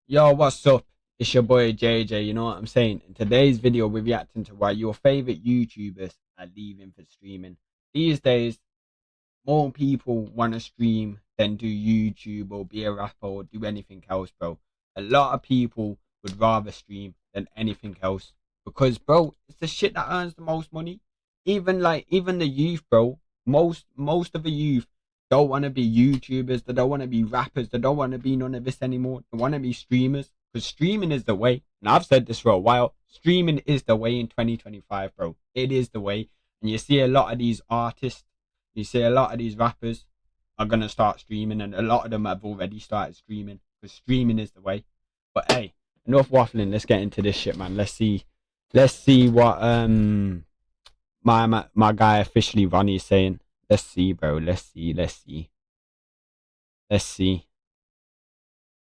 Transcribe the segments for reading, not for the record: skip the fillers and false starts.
Yo, what's up? It's your boy JJ, you know what I'm saying? In today's video, we're reacting to why your favorite YouTubers are leaving for streaming. These days, more people want to stream than do YouTube or be a rapper or do anything else, bro. A lot of people would rather stream than anything else because, bro, it's the shit that earns the most money. Even the youth, bro. Most of the youth don't want to be YouTubers. They don't want to be rappers. They don't want to be none of this anymore. They want to be streamers because streaming is the way. And I've said this for a while. Streaming is the way in 2025, bro. It is the way. And you see a lot of these artists, you see a lot of these rappers are going to start streaming, and a lot of them have already started streaming because streaming is the way. But hey, enough waffling. Let's get into this shit, man. Let's see what my guy officially Ronnie is saying. Let's see, bro. Let's see.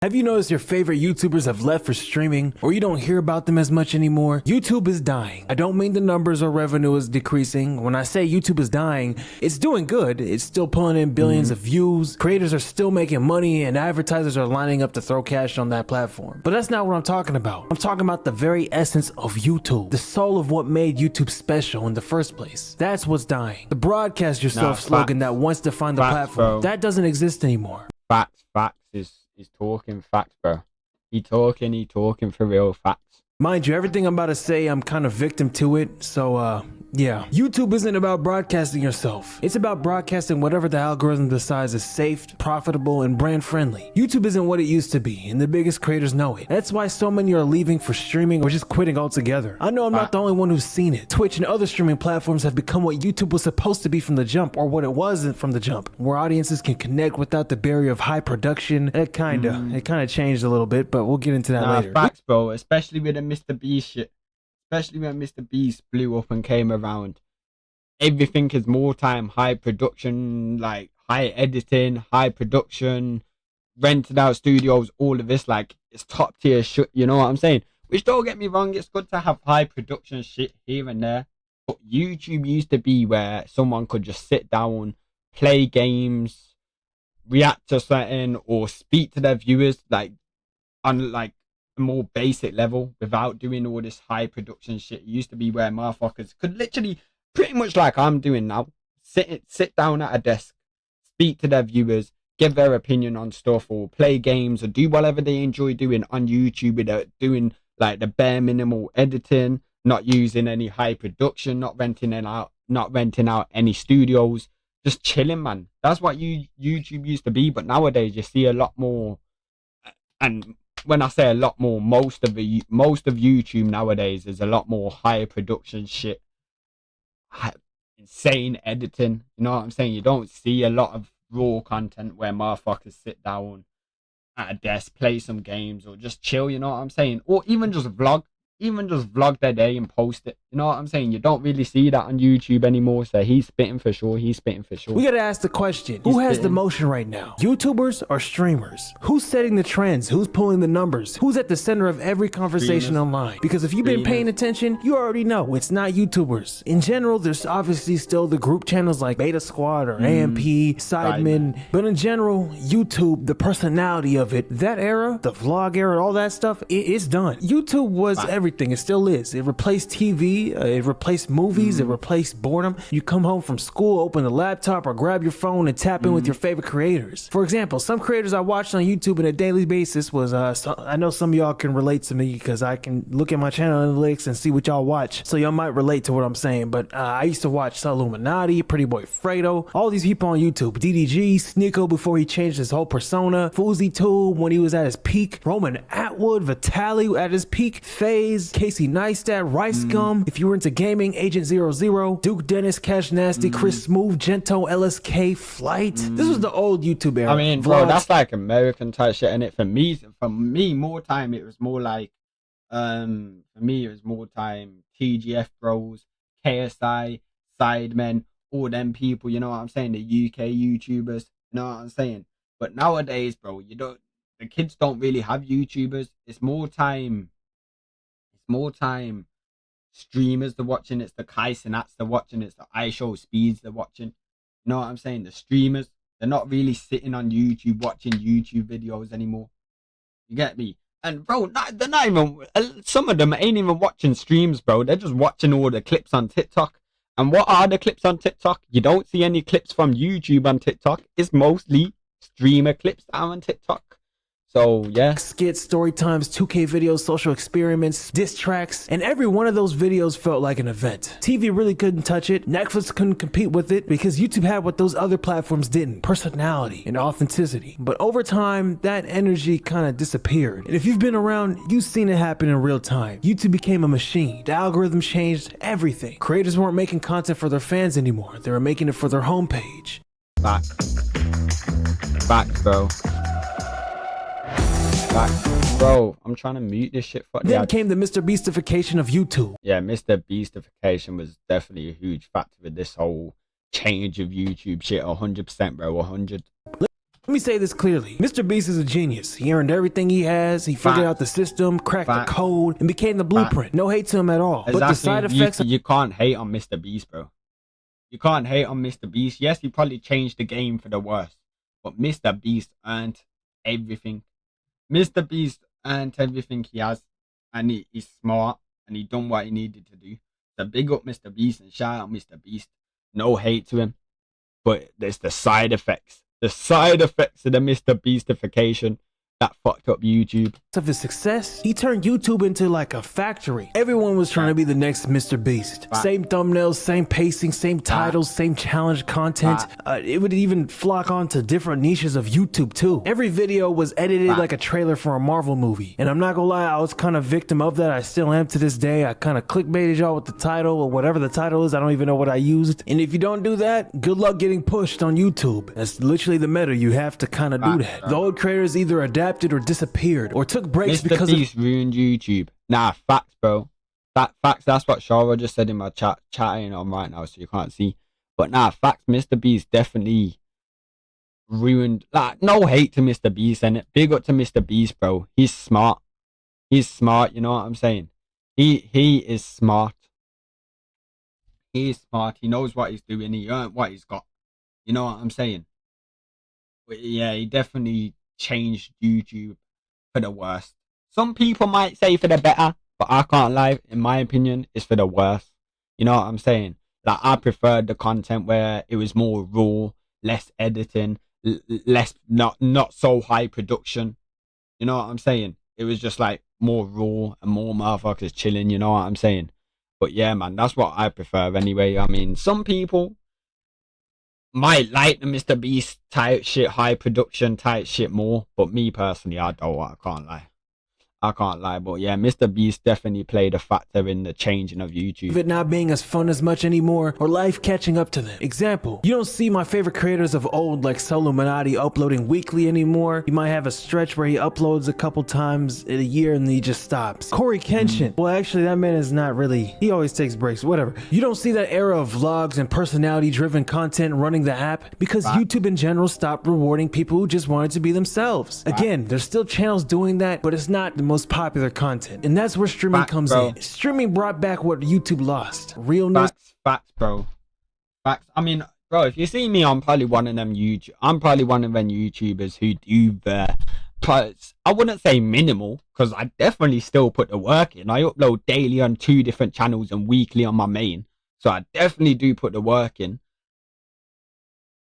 Have you noticed your favorite YouTubers have left for streaming, or you don't hear about them as much anymore? YouTube is dying. I don't mean the numbers or revenue is decreasing. When I say YouTube is dying, it's doing good. It's still pulling in billions of views. Creators are still making money, and advertisers are lining up to throw cash on that platform. But that's not what I'm talking about. I'm talking about the very essence of YouTube, the soul of what made YouTube special in the first place. That's what's dying. The broadcast yourself slogan that once defined the platform, that doesn't exist anymore. Facts is talking facts, bro. He talking for real facts. Mind you, everything I'm about to say, I'm kind of victim to it, so yeah. YouTube isn't about broadcasting yourself. It's about broadcasting whatever the algorithm decides is safe, profitable, and brand friendly. YouTube isn't what it used to be, and the biggest creators know it. That's why so many are leaving for streaming or just quitting altogether. I know I'm not the only one who's seen it. Twitch and other streaming platforms have become what YouTube was supposed to be from the jump, or what it wasn't from the jump, where audiences can connect without the barrier of high production. It kind of changed a little bit, but we'll get into that later. Facts, bro, especially with the Mr. Beast shit. Especially when Mr. Beast blew up and came around. Everything is more time, high production, like high editing, high production, rented out studios, all of this, like it's top tier shit, you know what I'm saying? Which, don't get me wrong, it's good to have high production shit here and there. But YouTube used to be where someone could just sit down, play games, react to something, or speak to their viewers like on like a more basic level without doing all this high production shit. It used to be where motherfuckers could literally, pretty much like I'm doing now, sit down at a desk, speak to their viewers, give their opinion on stuff, or play games, or do whatever they enjoy doing on YouTube without doing like the bare minimal editing, not using any high production, not renting out any studios, just chilling, man. That's what YouTube used to be. But nowadays you see a lot more, and when I say a lot more, most of YouTube nowadays is a lot more higher production shit, insane editing. You know what I'm saying? You don't see a lot of raw content where motherfuckers sit down at a desk, play some games, or just chill. You know what I'm saying? Or even just vlog their day and post it. You know what I'm saying? You don't really see that on YouTube anymore. So he's spitting for sure. We gotta ask the question, who has the motion right now? YouTubers or streamers? Who's setting the trends? Who's pulling the numbers? Who's at the center of every conversation online? Because if you've been paying attention, you already know it's not YouTubers. In general, there's obviously still the group channels like Beta Squad or AMP, Sidemen. But in general, YouTube, the personality of it, that era, the vlog era, all that stuff, it's done. YouTube was everything. It still is. It replaced TV. It replaced movies. It replaced boredom. You come home from school, open the laptop, or grab your phone and tap in with your favorite creators. For example, some creators I watched on YouTube on a daily basis was, I know some of y'all can relate to me because I can look at my channel analytics and see what y'all watch. So y'all might relate to what I'm saying. But I used to watch Illuminati, Pretty Boy Fredo, all these people on YouTube. DDG, Sneeko before he changed his whole persona, Fousey Tube when he was at his peak, Roman Atwood, Vitaly at his peak, FaZe, Casey Neistat, Rice Gum. If you were into gaming, Agent 00, Duke Dennis, Cash Nasty, Chris Smooth, Gento, LSK, Flight. This was the old YouTube era. I mean, bro, that's like American type shit, and for me, more time it was more like, TGF Bros, KSI, Sidemen, all them people. You know what I'm saying? The UK YouTubers. You know what I'm saying? But nowadays, bro, the kids don't really have YouTubers. It's more time streamers they're watching. It's the Kai Cenats they're watching. It's the iShow Speeds they're watching. You know what I'm saying? The streamers, they're not really sitting on YouTube watching YouTube videos anymore. You get me? And bro, they're not even. Some of them ain't even watching streams, bro. They're just watching all the clips on TikTok. And what are the clips on TikTok? You don't see any clips from YouTube on TikTok. It's mostly streamer clips that are on TikTok. So yeah, skits, story times, 2K videos, social experiments, diss tracks, and every one of those videos felt like an event. TV really couldn't touch it. Netflix couldn't compete with it because YouTube had what those other platforms didn't: personality and authenticity. But over time, that energy kind of disappeared. And if you've been around, you've seen it happen in real time. YouTube became a machine. The algorithm changed everything. Creators weren't making content for their fans anymore. They were making it for their homepage. Facts, bro. Bro, I'm trying to mute this shit. Then came the Mr. Beastification of YouTube. Yeah, Mr. Beastification was definitely a huge factor with this whole change of YouTube shit. 100%, bro. 100. Let me say this clearly. Mr. Beast is a genius. He earned everything he has. He figured out the system, cracked the code, and became the blueprint. No hate to him at all. Exactly. But the side effects... You can't hate on Mr. Beast, bro. You can't hate on Mr. Beast. Yes, he probably changed the game for the worse. But Mr. Beast earned everything. Mr. Beast earned everything he has, and he's smart, and he done what he needed to do. So big up Mr. Beast and shout out Mr. Beast. No hate to him, but there's the side effects. The side effects of the Mr. Beastification that fucked up YouTube. Of his success, he turned YouTube into like a factory. Everyone was trying to be the next Mr. Beast. Same thumbnails, same pacing, same titles, same challenge content. It would even flock onto different niches of YouTube too. Every video was edited like a trailer for a Marvel movie. And I'm not gonna lie, I was kind of victim of that. I still am to this day. I kind of clickbaited y'all with the title or whatever the title is. I don't even know what I used. And if you don't do that, good luck getting pushed on YouTube. That's literally the meta. You have to kind of do that. The old creators either adapted or disappeared or took breaks because Beast ruined YouTube. Nah, facts, bro. Facts. That's what Shara just said in my chatting on right now, so you can't see. But nah, facts. Mr. Beast definitely ruined. Like, no hate to Mr. Beast, and big up to Mr. Beast, bro. He's smart. He's smart. You know what I'm saying? He is smart. He is smart. He knows what he's doing. He earned what he's got. You know what I'm saying? But yeah, he definitely changed YouTube for the worst. Some people might say for the better, but I can't lie. In my opinion, it's for the worst. You know what I'm saying? Like, I preferred the content where it was more raw, less editing, less not so high production. You know what I'm saying? It was just like more raw and more motherfuckers chilling. You know what I'm saying? But yeah, man, that's what I prefer anyway. I mean, some people might like the Mr. Beast type shit, high production type shit more, but me personally, I don't. I can't lie. But yeah, Mr. Beast definitely played a factor in the changing of YouTube. It not being as fun as much anymore, or life catching up to them. Example, you don't see my favorite creators of old like Soluminati uploading weekly anymore. You might have a stretch where he uploads a couple times in a year and then he just stops. Corey Kenshin, well actually that man is not really, he always takes breaks, whatever. You don't see that era of vlogs and personality driven content running the app because YouTube in general stopped rewarding people who just wanted to be themselves. Again, there's still channels doing that, but it's not the most popular content, and that's where streaming comes in. Streaming brought back what YouTube lost: realness. Facts, bro. Facts. I mean, bro, if you see me, I'm probably one of them YouTubers who do the. I wouldn't say minimal, because I definitely still put the work in. I upload daily on 2 different channels and weekly on my main, so I definitely do put the work in.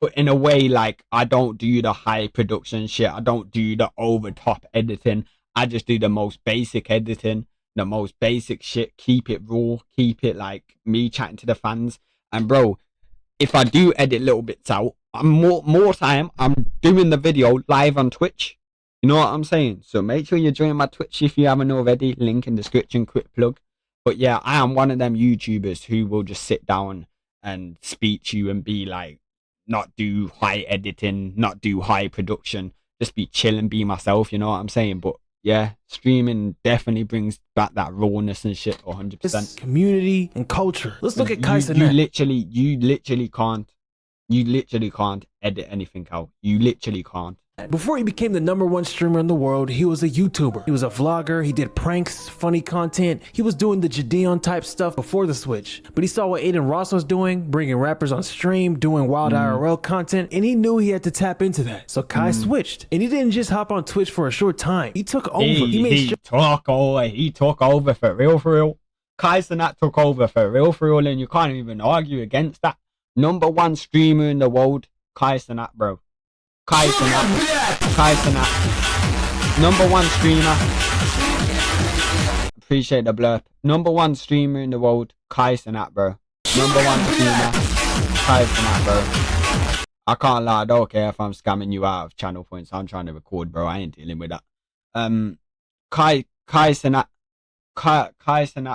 But in a way, like, I don't do the high production shit. I don't do the over top editing. I just do the most basic editing, the most basic shit, keep it raw, keep it like me chatting to the fans. And bro, if I do edit little bits out, I'm more time I'm doing the video live on Twitch. You know what I'm saying? So make sure you join my Twitch if you haven't already. Link in the description, quick plug. But yeah, I am one of them YouTubers who will just sit down and speak to you and be like, not do high editing, not do high production, just be chill and be myself. You know what I'm saying? But yeah, streaming definitely brings back that rawness and shit 100%. Community and culture. Let's look at Kaisen. You literally can't edit anything out. You literally can't. Before he became the #1 streamer in the world, he was a YouTuber. He was a vlogger, he did pranks, funny content. He was doing the Jadeon type stuff before the switch. But he saw what Aiden Ross was doing, bringing rappers on stream, doing wild IRL content, and he knew he had to tap into that. So Kai switched. And he didn't just hop on Twitch for a short time. He took over. He took over for real. Kai Cenat took over for real, and you can't even argue against that. #1 streamer in the world, Kai Cenat, bro. Kai Cenat. #1 streamer. Appreciate the blurb. #1 streamer in the world, Kai Cenat, bro. #1 streamer, Kai Cenat, bro. I can't lie, I don't care if I'm scamming you out of channel points. I'm trying to record, bro. I ain't dealing with that. Kai Cenat,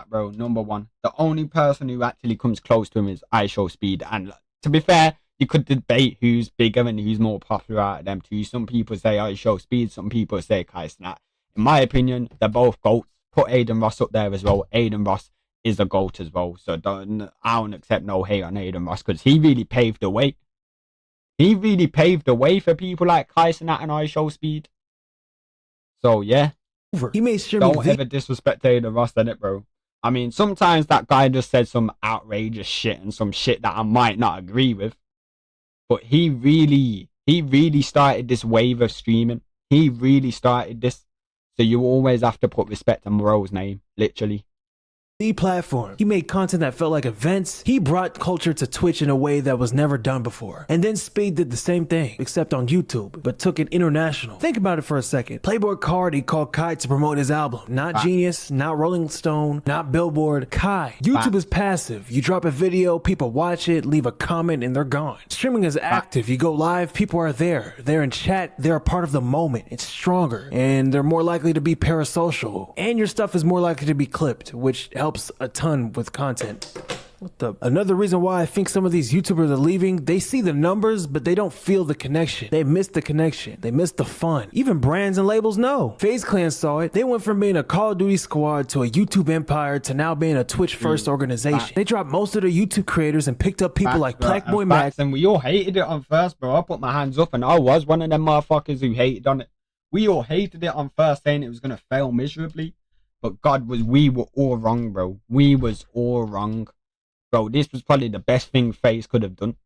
bro, #1. The only person who actually comes close to him is iShowSpeed. And to be fair, you could debate who's bigger and who's more popular out of them two. Some people say iShowSpeed, some people say Kai Cenat. In my opinion, they're both GOATs. Put Aiden Ross up there as well. Aiden Ross is a GOAT as well. So I don't accept no hate on Aiden Ross because he really paved the way. He really paved the way for people like Kai Cenat and iShowSpeed. So yeah. He made streaming. Don't ever disrespect Aiden Ross, innit, bro? I mean, sometimes that guy just said some outrageous shit and some shit that I might not agree with. But he really started this wave of streaming. He really started this. So you always have to put respect on Moreau's name, literally. The platform. He made content that felt like events. He brought culture to Twitch in a way that was never done before. And then Speed did the same thing, except on YouTube, but took it international. Think about it for a second. Playboy Cardi called Kai to promote his album. Not Genius, not Rolling Stone, not Billboard. Kai. YouTube is passive. You drop a video, people watch it, leave a comment, and they're gone. Streaming is active. You go live, people are there. They're in chat, they're a part of the moment. It's stronger. And they're more likely to be parasocial. And your stuff is more likely to be clipped, which helps a ton with content. Another reason why I think some of these YouTubers are leaving, they see the numbers, but they don't feel the connection. They miss the connection. They miss the fun. Even brands and labels know. FaZe Clan saw it. They went from being a Call of Duty squad to a YouTube empire to now being a Twitch first organization. They dropped most of the YouTube creators and picked up people like Blackboy Max. And we all hated it on first, bro. I put my hands up and I was one of them motherfuckers who hated on it. We all hated it on first, saying it was going to fail miserably. But we were all wrong, bro. We was all wrong. Bro, this was probably the best thing FaZe could have done.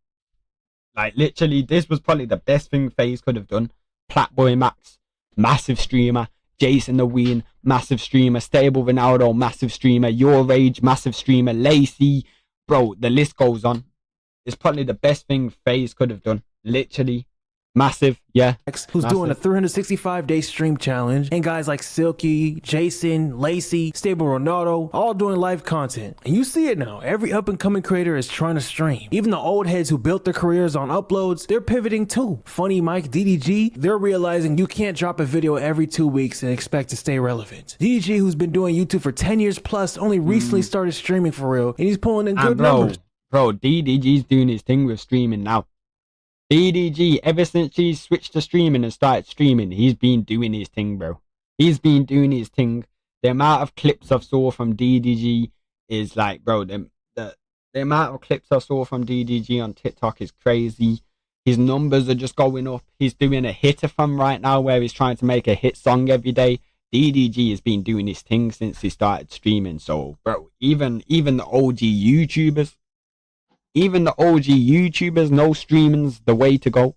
Like, literally, this was probably the best thing FaZe could have done. Blackboy Max, massive streamer. Jason the Ween, massive streamer. Stable Ronaldo, massive streamer. Your Rage, massive streamer. Lacey. Bro, the list goes on. It's probably the best thing FaZe could have done. Literally. Massive, yeah. Who's doing a 365-day stream challenge, and guys like Silky, Jason, Lacey, Stable Ronaldo, all doing live content. And you see it now. Every up-and-coming creator is trying to stream. Even the old heads who built their careers on uploads, they're pivoting too. Funny Mike, DDG, they're realizing you can't drop a video every 2 weeks and expect to stay relevant. DDG, who's been doing YouTube for 10 years plus, only recently started streaming for real, and he's pulling in good numbers. Bro, DDG's doing his thing with streaming now. DDG, ever since he's switched to streaming and started streaming, he's been doing his thing, bro. He's been doing his thing. The amount of clips I've saw from DDG is like, bro, the amount of clips I saw from DDG on TikTok is crazy. His numbers are just going up. He's doing a hit-a-thon right now where he's trying to make a hit song every day. DDG has been doing his thing since he started streaming. So, bro, even the OG YouTubers, know streaming's the way to go.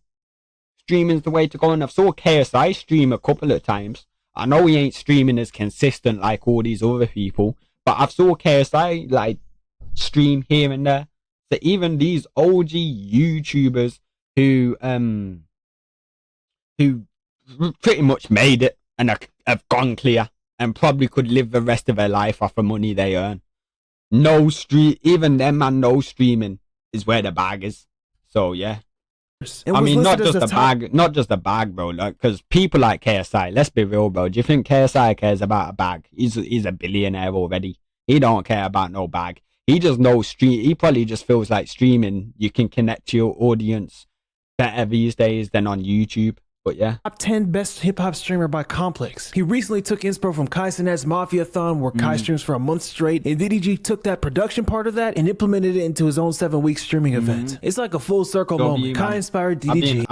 Streaming's the way to go. And I've saw KSI stream a couple of times. I know he ain't streaming as consistent like all these other people, but I've saw KSI like stream here and there. So even these OG YouTubers who pretty much made it and have gone clear and probably could live the rest of their life off the money they earn. Even them man, no streaming is where the bag is. So yeah, I mean, not just the bag, bro. Like, because people like KSI, let's be real, bro. Do you think KSI cares about a bag? He's a billionaire already. He don't care about no bag. He just knows he probably just feels like streaming, you can connect to your audience better these days than on YouTube. But yeah. Top 10 best hip-hop streamer by Complex. He recently took inspo from Kai Cenat's Mafia-thon, where Kai streams for a month straight, and DDG took that production part of that and implemented it into his own 7-week streaming event. It's like a full circle moment. Kai inspired DDG.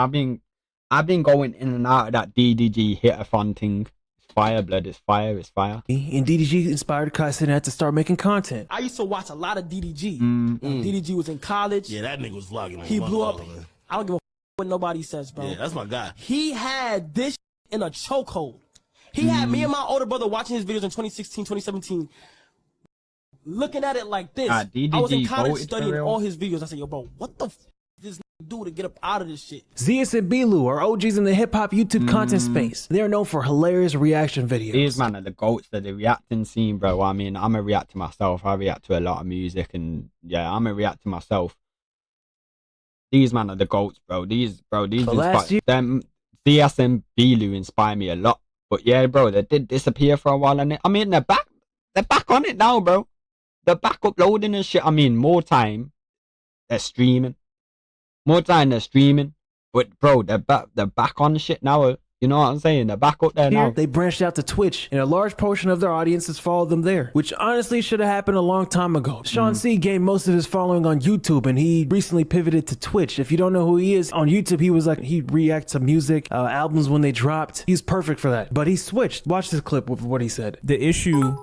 I've been going in and out of that DDG hit-a-thon thing. It's fire, blood. It's fire. It's fire. And DDG inspired Kai Cenat to start making content. I used to watch a lot of DDG. DDG was in college. Yeah, that nigga was vlogging. He blew up. I don't give a what nobody says, bro. Yeah, that's my guy. He had this in a chokehold. He had me and my older brother watching his videos in 2016, 2017, looking at it like this. I was in college studying all his videos. I said, yo, bro, what the f this do to get up out of this shit? Zeus and Bilu are OGs in the hip-hop YouTube content space. They are known for hilarious reaction videos. These man are the goats of the reacting scene, bro. I mean, I'm a reactor myself. I react to a lot of music, and yeah, I'm a reactor myself. These man are the goats, bro. These them CS and Bilu inspire me a lot. But yeah, bro, they did disappear for a while, and I mean, they're back on it now, bro. They're back uploading and shit. I mean, more time they're streaming. But bro, they're back on the shit now. You know what I'm saying? They're back up there now. They branched out to Twitch, and a large portion of their audience has followed them there, which honestly should have happened a long time ago. Sean C gained most of his following on YouTube, and he recently pivoted to Twitch. If you don't know who he is, on YouTube, he reacts to music, albums when they dropped. He's perfect for that. But he switched. Watch this clip with what he said. The issue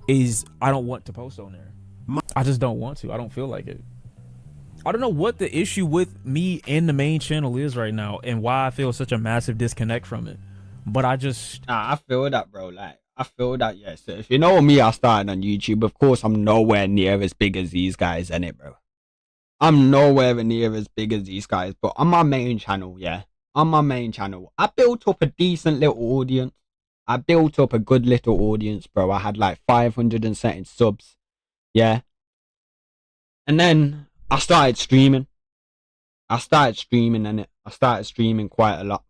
is I don't want to post on there. I just don't want to. I don't feel like it. I don't know what the issue with me and the main channel is right now and why I feel such a massive disconnect from it. But I just... Nah, I feel that, bro. Like, I feel that, yeah. So if you know me, I started on YouTube. Of course, I'm nowhere near as big as these guys, innit, bro? I'm nowhere near as big as these guys. But on my main channel, yeah. On my main channel, I built up a decent little audience. I built up a good little audience, bro. I had like 500 and something subs. Yeah. And then... I started streaming and I started streaming quite a lot,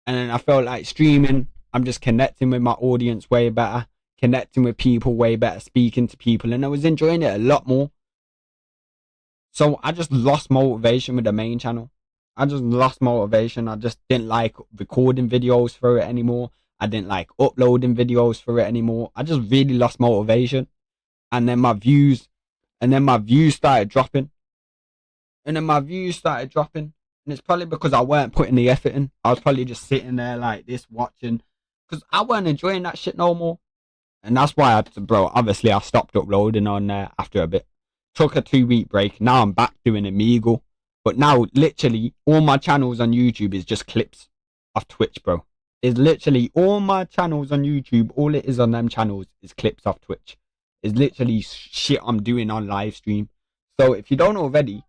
and then I felt like streaming, I'm just connecting with my audience way better, connecting with people way better, speaking to people, and I was enjoying it a lot more. So I just lost motivation with the main channel. I just lost motivation. I just didn't like recording videos for it anymore. I didn't like uploading videos for it anymore. I just really lost motivation, and then my views started dropping. And then my views started dropping. And it's probably because I weren't putting the effort in. I was probably just sitting there like this, watching. Because I weren't enjoying that shit no more. And that's why, obviously I stopped uploading on there after a bit. Took a 2-week break. Now I'm back doing Omegle. But now, literally, all my channels on YouTube is just clips of Twitch, bro. It's literally all my channels on YouTube. All it is on them channels is clips of Twitch. It's literally shit I'm doing on live stream. So if you don't already...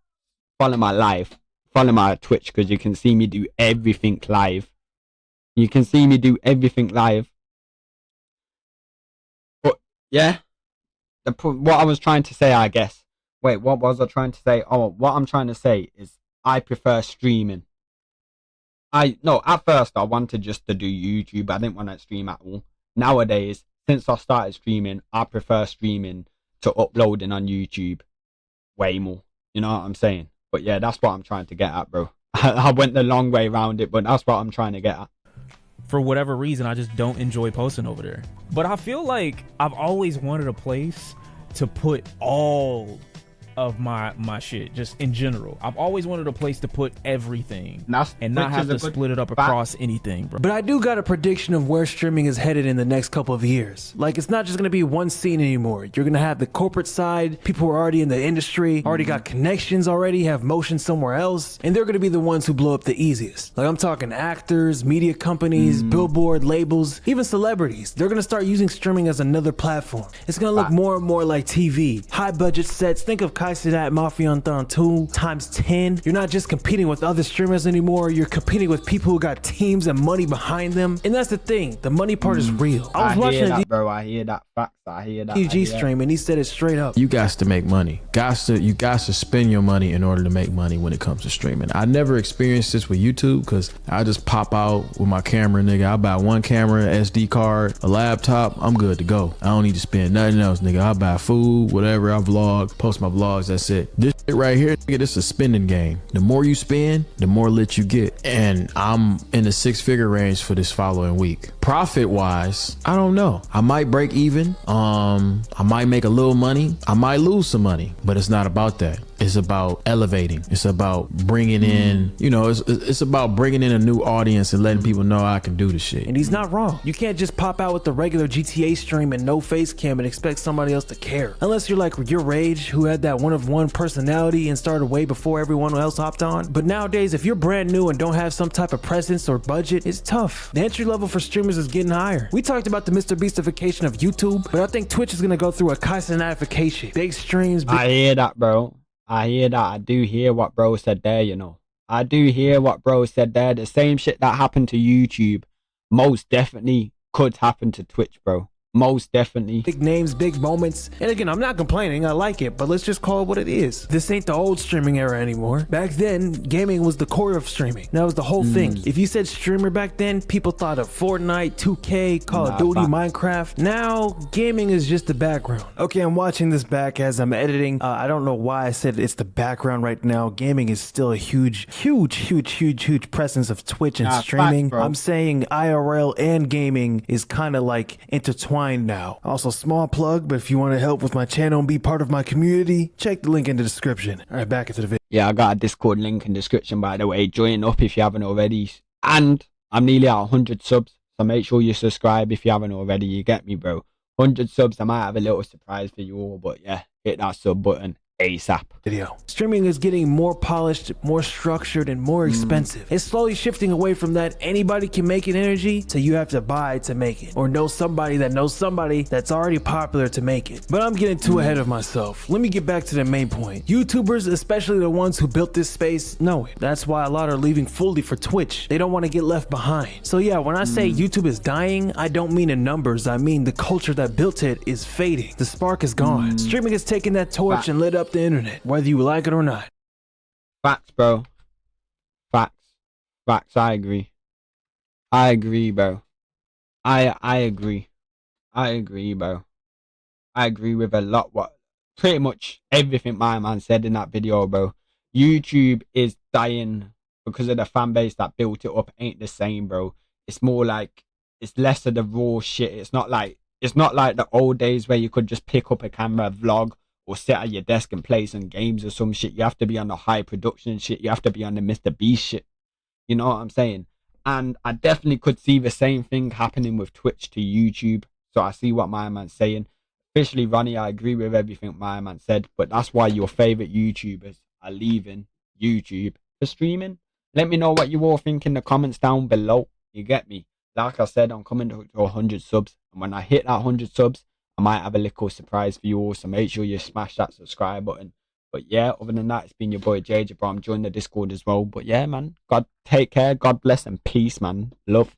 follow my Twitch, because you can see me do everything live. But yeah, what I was trying to say, I guess. Wait, what was I trying to say? Oh, what I'm trying to say is I prefer streaming. At first I wanted just to do YouTube. I didn't want to stream at all. Nowadays, since I started streaming, I prefer streaming to uploading on YouTube way more. You know what I'm saying? But yeah, that's what I'm trying to get at, bro. I went the long way around it, but that's what I'm trying to get at. For whatever reason, I just don't enjoy posting over there. But I feel like I've always wanted a place to put all of my shit, just in general. I've always wanted a place to put everything and not have to split it up across anything, bro. But I do got a prediction of where streaming is headed in the next couple of years. Like, it's not just gonna be one scene anymore. You're gonna have the corporate side, people who are already in the industry, already got connections already, have motion somewhere else, and they're gonna be the ones who blow up the easiest. Like, I'm talking actors, media companies, billboard labels, even celebrities. They're gonna start using streaming as another platform. It's gonna look more and more like TV. High budget sets. Think of Kai Cenat Mafia on Thon 2 times 10. You're not just competing with other streamers anymore. You're competing with people who got teams and money behind them. And that's the thing. The money part is real. I was watching that, bro. I hear that. Facts. I hear that. DG stream, and he said it straight up. You got to make money. You got to spend your money in order to make money when it comes to streaming. I never experienced this with YouTube because I just pop out with my camera, nigga. I buy one camera, SD card, a laptop. I'm good to go. I don't need to spend nothing else, nigga. I buy food, whatever. I vlog, post my vlogs. That's it. This shit right here, nigga, this is a spending game. The more you spend, the more lit you get. And I'm in the 6-figure range for this following week. Profit wise, I don't know. I might break even. I might make a little money. I might lose some money, but it's not about that. It's about elevating. It's about bringing in, you know, it's about bringing in a new audience and letting people know I can do the shit. And he's not wrong. You can't just pop out with the regular GTA stream and no face cam and expect somebody else to care. Unless you're like your Rage, who had that one-of-one personality and started way before everyone else hopped on. But nowadays, if you're brand new and don't have some type of presence or budget, it's tough. The entry level for streamers is getting higher. We talked about the Mr. Beastification of YouTube, but I think Twitch is gonna go through a Kaisenification. Big streams. I hear that, bro. I hear that. I do hear what bro said there, you know. I do hear what bro said there. The same shit that happened to YouTube most definitely could happen to Twitch, bro. Most definitely. Big names, big moments. And again, I'm not complaining, I like it, but let's just call it what it is. This ain't the old streaming era anymore. Back then, gaming was the core of streaming. That was the whole thing. If you said streamer back then, people thought of Fortnite, 2K, Call of Duty, Minecraft. Now, gaming is just the background. Okay, I'm watching this back as I'm editing. I don't know why I said it's the background right now. Gaming is still a huge presence of Twitch and streaming. I'm saying IRL and gaming is kind of like intertwined now. Also, small plug, but if you want to help with my channel and be part of my community, check the link in the description. All right, back into the video. Yeah, I got a Discord link in the description, by the way. Join up if you haven't already. And I'm nearly at 100 subs, so make sure you subscribe if you haven't already. You get me, bro? 100 subs, I might have a little surprise for you all, but yeah, hit that sub button ASAP. Video. Streaming is getting more polished, more structured, and more expensive. It's slowly shifting away from that anybody can make it energy to you have to buy to make it, or know somebody that knows somebody that's already popular to make it. But I'm getting too ahead of myself. Let me get back to the main point. YouTubers, especially the ones who built this space, know it. That's why a lot are leaving fully for Twitch. They don't want to get left behind. So yeah, when I say YouTube is dying, I don't mean in numbers. I mean the culture that built it is fading. The spark is gone. Streaming has taken that torch and lit up the internet, whether you like it or not. Facts, bro. Facts. I agree. I agree, bro. I agree. I agree, bro. I agree with a lot pretty much everything my man said in that video, bro. YouTube is dying because of the fan base that built it up ain't the same, bro. It's more like, it's less of the raw shit. It's not like the old days where you could just pick up a camera, vlog, or sit at your desk and play some games or some shit. You have to be on the high production shit. You have to be on the Mr. Beast shit. You know what I'm saying? And I definitely could see the same thing happening with Twitch to YouTube. So I see what my man's saying. Officially, Ronnie, I agree with everything my man said. But that's why your favorite YouTubers are leaving YouTube for streaming. Let me know what you all think in the comments down below. You get me? Like I said, I'm coming to 100 subs. And when I hit that 100 subs, I might have a little surprise for you all, so make sure you smash that subscribe button. But yeah, other than that, it's been your boy JJ, bro. I'm joining the Discord as well. But yeah, man, God take care, God bless, and peace, man. Love.